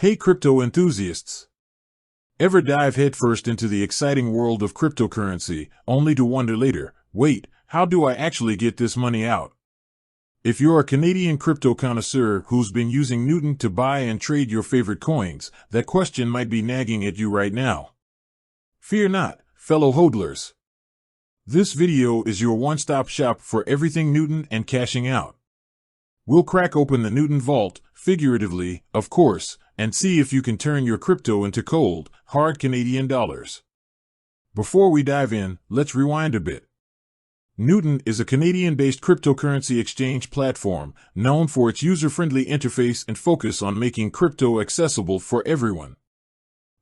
Hey crypto enthusiasts! Ever dive headfirst into the exciting world of cryptocurrency, only to wonder later, wait, how do I actually get this money out? If you're a Canadian crypto connoisseur who's been using Newton to buy and trade your favorite coins, that question might be nagging at you right now. Fear not, fellow hodlers. This video is your one-stop shop for everything Newton and cashing out. We'll crack open the Newton vault, figuratively, of course, and see if you can turn your crypto into cold, hard Canadian dollars. Before we dive in, let's rewind a bit. Newton is a Canadian-based cryptocurrency exchange platform known for its user-friendly interface and focus on making crypto accessible for everyone.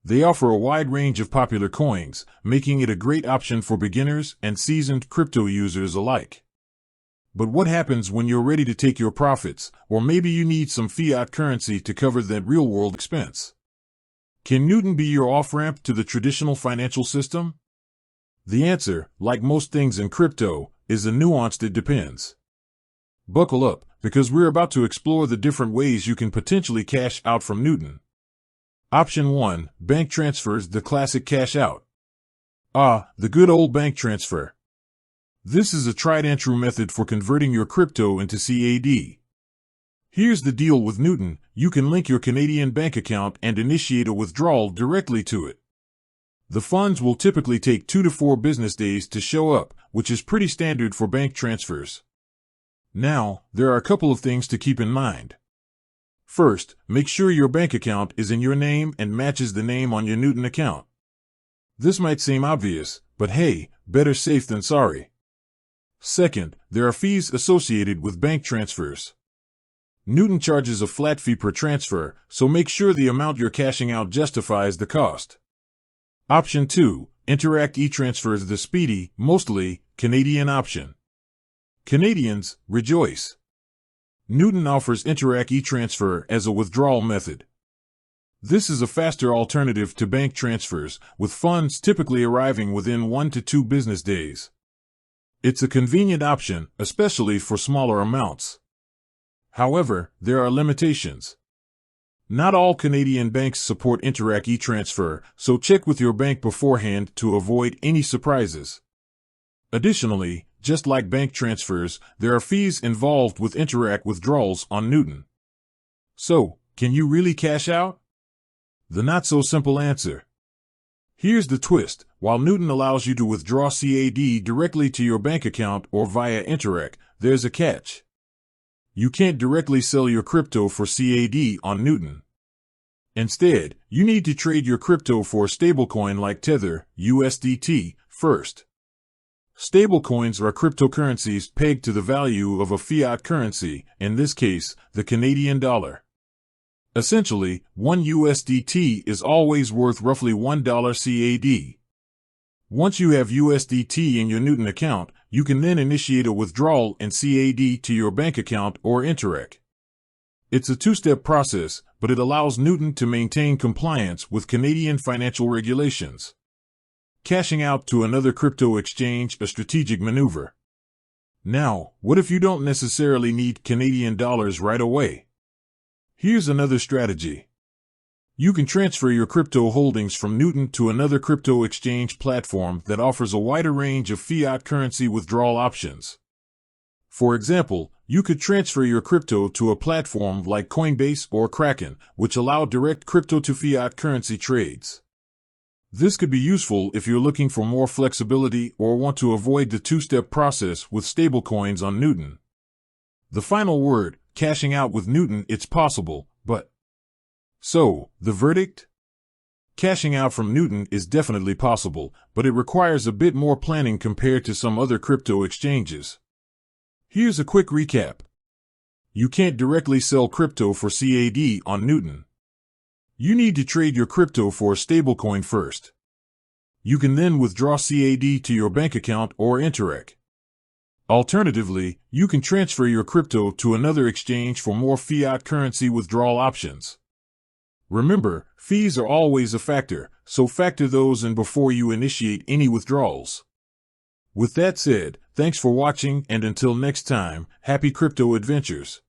They offer a wide range of popular coins, making it a great option for beginners and seasoned crypto users alike. But what happens when you're ready to take your profits, or maybe you need some fiat currency to cover that real-world expense? Can Newton be your off-ramp to the traditional financial system? The answer, like most things in crypto, is a nuanced it depends. Buckle up, because we're about to explore the different ways you can potentially cash out from Newton. Option 1, bank transfers, the classic cash out. The good old bank transfer. This is a tried-and-true method for converting your crypto into CAD. Here's the deal with Newton: you can link your Canadian bank account and initiate a withdrawal directly to it. The funds will typically take 2 to 4 business days to show up, which is pretty standard for bank transfers. Now, there are a couple of things to keep in mind. First, make sure your bank account is in your name and matches the name on your Newton account. This might seem obvious, but hey, better safe than sorry. Second, there are fees associated with bank transfers. Newton charges a flat fee per transfer, so make sure the amount you're cashing out justifies the cost. Option 2, Interact e-transfers, the speedy, mostly Canadian option. Canadians, rejoice! Newton offers Interact e-transfer as a withdrawal method. This is a faster alternative to bank transfers, with funds typically arriving within 1 to 2 business days. It's a convenient option, especially for smaller amounts. However, there are limitations. Not all Canadian banks support Interact e-transfer, so check with your bank beforehand to avoid any surprises. Additionally, just like bank transfers, there are fees involved with Interact withdrawals on Newton. So, can you really cash out? The not-so-simple answer. Here's the twist: while Newton allows you to withdraw CAD directly to your bank account or via Interact, there's a catch. You can't directly sell your crypto for CAD on Newton. Instead, you need to trade your crypto for a stablecoin like Tether, USDT, first. Stablecoins are cryptocurrencies pegged to the value of a fiat currency, in this case, the Canadian dollar. Essentially, 1 USDT is always worth roughly $1 CAD. Once you have USDT in your Newton account, you can then initiate a withdrawal in CAD to your bank account or Interact. It's a two-step process, but it allows Newton to maintain compliance with Canadian financial regulations. Cashing out to another crypto exchange, a strategic maneuver. Now, what if you don't necessarily need Canadian dollars right away? Here's another strategy. You can transfer your crypto holdings from Newton to another crypto exchange platform that offers a wider range of fiat currency withdrawal options. For example, you could transfer your crypto to a platform like Coinbase or Kraken, which allow direct crypto to fiat currency trades. This could be useful if you're looking for more flexibility or want to avoid the two-step process with stablecoins on Newton. The final word: cashing out with Newton, it's possible, but... So, the verdict? Cashing out from Newton is definitely possible, but it requires a bit more planning compared to some other crypto exchanges. Here's a quick recap. You can't directly sell crypto for CAD on Newton. You need to trade your crypto for a stablecoin first. You can then withdraw CAD to your bank account or Interact. Alternatively, you can transfer your crypto to another exchange for more fiat currency withdrawal options. Remember, fees are always a factor, so factor those in before you initiate any withdrawals. With that said, thanks for watching, and until next time, happy crypto adventures.